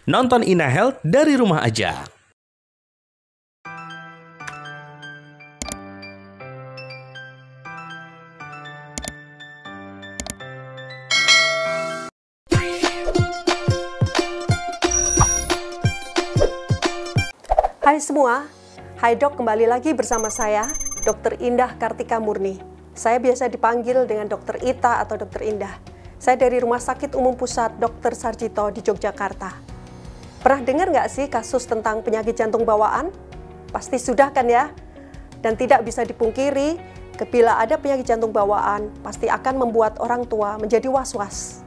Nonton Ina Health dari rumah aja. Hai semua, hai dok, kembali lagi bersama saya, Dr. Indah Kartika Murni. Saya biasa dipanggil dengan Dr. Ita atau Dr. Indah. Saya dari Rumah Sakit Umum Pusat Dr. Sarjito di Yogyakarta. Pernah dengar nggak sih kasus tentang penyakit jantung bawaan? Pasti sudah kan ya? Dan tidak bisa dipungkiri, bila ada penyakit jantung bawaan, pasti akan membuat orang tua menjadi was-was.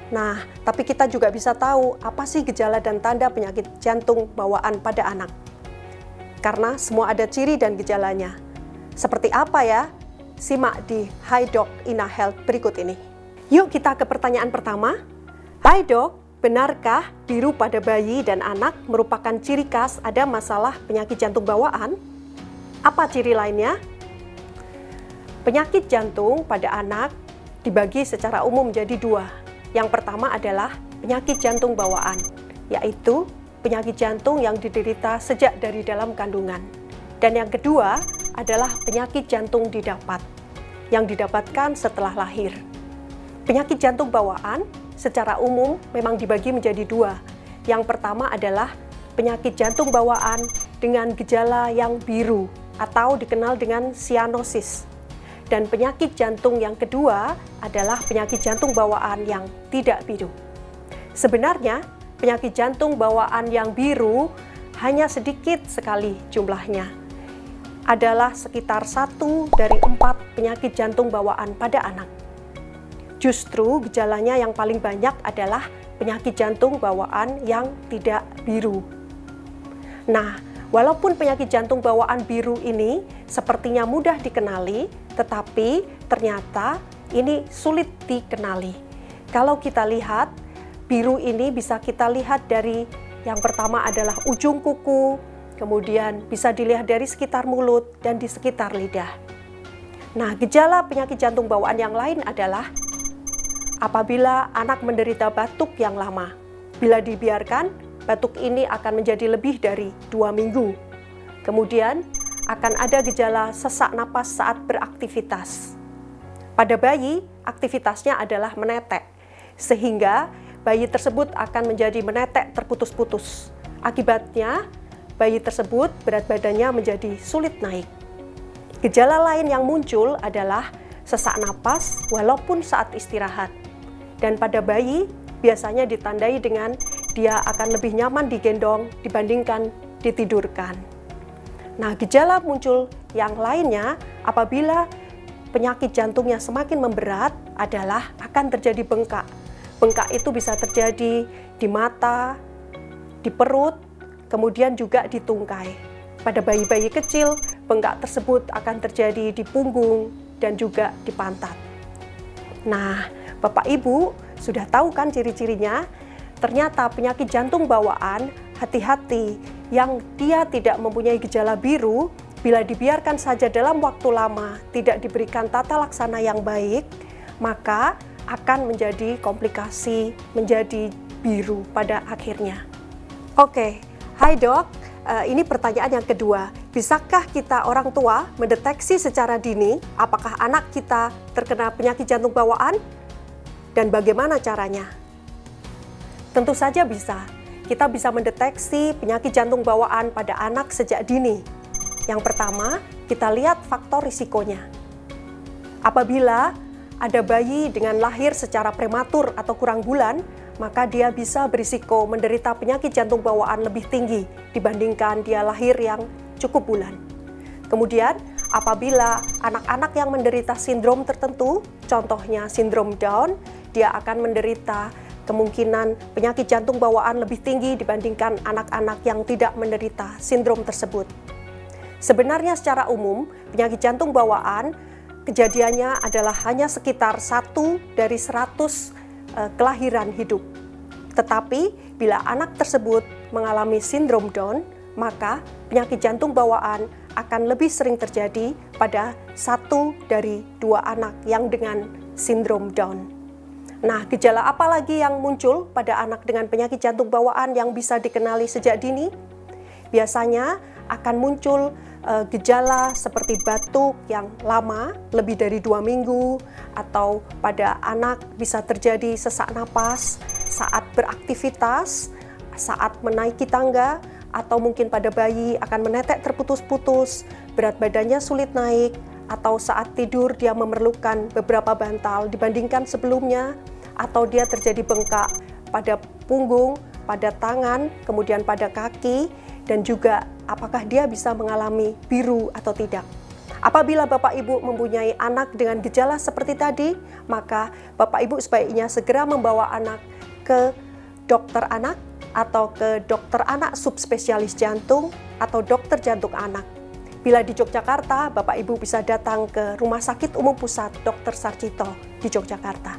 Nah, tapi kita juga bisa tahu apa sih gejala dan tanda penyakit jantung bawaan pada anak. Karena semua ada ciri dan gejalanya. Seperti apa ya? Simak di Hi Doc Ina Health berikut ini. Yuk kita ke pertanyaan pertama. Hai dok, benarkah biru pada bayi dan anak merupakan ciri khas ada masalah penyakit jantung bawaan? Apa ciri lainnya? Penyakit jantung pada anak dibagi secara umum menjadi dua. Yang pertama adalah penyakit jantung bawaan, yaitu penyakit jantung yang diderita sejak dari dalam kandungan. Dan yang kedua adalah penyakit jantung didapat, yang didapatkan setelah lahir. Penyakit jantung bawaan secara umum memang dibagi menjadi dua. Yang pertama adalah penyakit jantung bawaan dengan gejala yang biru atau dikenal dengan cyanosis. Dan penyakit jantung yang kedua adalah penyakit jantung bawaan yang tidak biru. Sebenarnya, penyakit jantung bawaan yang biru hanya sedikit sekali jumlahnya. Adalah sekitar 1 dari 4 penyakit jantung bawaan pada anak. Justru gejalanya yang paling banyak adalah penyakit jantung bawaan yang tidak biru. Nah, walaupun penyakit jantung bawaan biru ini sepertinya mudah dikenali, tetapi ternyata ini sulit dikenali. Kalau kita lihat, biru ini bisa kita lihat dari yang pertama adalah ujung kuku, kemudian bisa dilihat dari sekitar mulut dan di sekitar lidah. Nah, gejala penyakit jantung bawaan yang lain adalah apabila anak menderita batuk yang lama. Bila dibiarkan, batuk ini akan menjadi lebih dari 2 minggu. Kemudian, akan ada gejala sesak napas saat beraktivitas. Pada bayi, aktivitasnya adalah menetek, sehingga bayi tersebut akan menjadi menetek terputus-putus. Akibatnya, bayi tersebut berat badannya menjadi sulit naik. Gejala lain yang muncul adalah sesak napas walaupun saat istirahat. Dan pada bayi, biasanya ditandai dengan dia akan lebih nyaman digendong dibandingkan ditidurkan. Nah, gejala muncul yang lainnya apabila penyakit jantungnya semakin memberat adalah akan terjadi bengkak. Bengkak itu bisa terjadi di mata, di perut, kemudian juga di tungkai. Pada bayi-bayi kecil, bengkak tersebut akan terjadi di punggung dan juga di pantat. Nah, Bapak Ibu sudah tahu kan ciri-cirinya? Ternyata penyakit jantung bawaan, hati-hati, yang dia tidak mempunyai gejala biru, bila dibiarkan saja dalam waktu lama, tidak diberikan tata laksana yang baik, maka akan menjadi komplikasi, menjadi biru pada akhirnya. Oke, hai dok, ini pertanyaan yang kedua. Bisakah kita orang tua mendeteksi secara dini apakah anak kita terkena penyakit jantung bawaan? Dan bagaimana caranya? Tentu saja bisa. Kita bisa mendeteksi penyakit jantung bawaan pada anak sejak dini. Yang pertama, kita lihat faktor risikonya. Apabila ada bayi dengan lahir secara prematur atau kurang bulan, maka dia bisa berisiko menderita penyakit jantung bawaan lebih tinggi dibandingkan dia lahir yang cukup bulan. Kemudian, apabila anak-anak yang menderita sindrom tertentu, contohnya sindrom Down, dia akan menderita kemungkinan penyakit jantung bawaan lebih tinggi dibandingkan anak-anak yang tidak menderita sindrom tersebut. Sebenarnya secara umum, penyakit jantung bawaan kejadiannya adalah hanya sekitar 1 dari 100 kelahiran hidup. Tetapi bila anak tersebut mengalami sindrom Down, maka penyakit jantung bawaan akan lebih sering terjadi pada 1 dari 2 anak yang dengan sindrom Down. Nah, gejala apa lagi yang muncul pada anak dengan penyakit jantung bawaan yang bisa dikenali sejak dini? Biasanya akan muncul gejala seperti batuk yang lama, lebih dari 2 minggu, atau pada anak bisa terjadi sesak napas saat beraktivitas, saat menaiki tangga, atau mungkin pada bayi akan menetek terputus-putus, berat badannya sulit naik, atau saat tidur dia memerlukan beberapa bantal dibandingkan sebelumnya, atau dia terjadi bengkak pada punggung, pada tangan, kemudian pada kaki, dan juga apakah dia bisa mengalami biru atau tidak. Apabila Bapak Ibu mempunyai anak dengan gejala seperti tadi, maka Bapak Ibu sebaiknya segera membawa anak ke dokter anak atau ke dokter anak subspesialis jantung atau dokter jantung anak. Bila di Yogyakarta, Bapak Ibu bisa datang ke Rumah Sakit Umum Pusat Dr. Sarjito di Yogyakarta.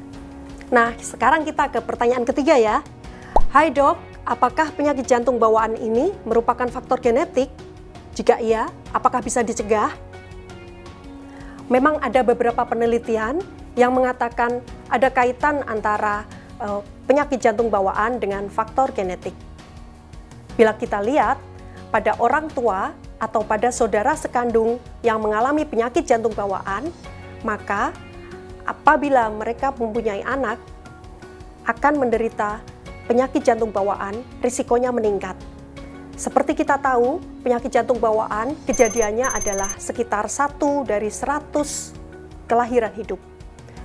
Nah, sekarang kita ke pertanyaan ketiga ya. Hai dok, apakah penyakit jantung bawaan ini merupakan faktor genetik? Jika iya, apakah bisa dicegah? Memang ada beberapa penelitian yang mengatakan ada kaitan antara penyakit jantung bawaan dengan faktor genetik. Bila kita lihat pada orang tua atau pada saudara sekandung yang mengalami penyakit jantung bawaan, maka apabila mereka mempunyai anak akan menderita penyakit jantung bawaan, risikonya meningkat. Seperti kita tahu, penyakit jantung bawaan kejadiannya adalah sekitar 1 dari 100 kelahiran hidup.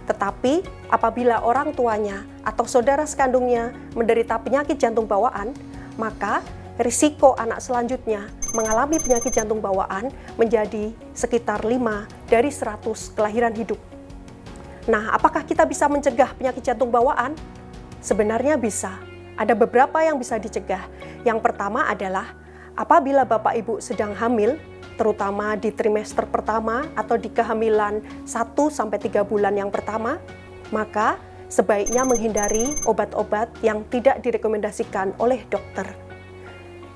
Tetapi apabila orang tuanya atau saudara sekandungnya menderita penyakit jantung bawaan, maka risiko anak selanjutnya mengalami penyakit jantung bawaan menjadi sekitar 5 dari 100 kelahiran hidup. Nah, apakah kita bisa mencegah penyakit jantung bawaan? Sebenarnya bisa. Ada beberapa yang bisa dicegah. Yang pertama adalah apabila Bapak Ibu sedang hamil, terutama di trimester pertama atau di kehamilan 1-3 bulan yang pertama, maka sebaiknya menghindari obat-obat yang tidak direkomendasikan oleh dokter.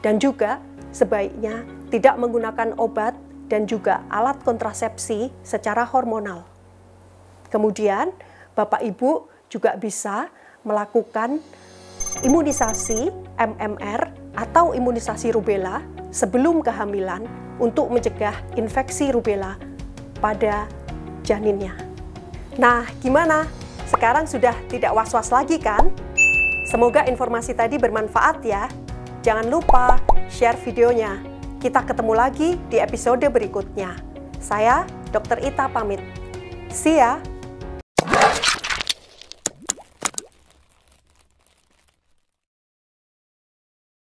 Dan juga sebaiknya tidak menggunakan obat dan juga alat kontrasepsi secara hormonal. Kemudian Bapak Ibu juga bisa melakukan imunisasi MMR atau imunisasi rubella sebelum kehamilan untuk mencegah infeksi rubella pada janinnya. Nah, gimana? Sekarang sudah tidak was-was lagi kan? Semoga informasi tadi bermanfaat ya. Jangan lupa share videonya. Kita ketemu lagi di episode berikutnya. Saya Dr. Ita pamit. See ya!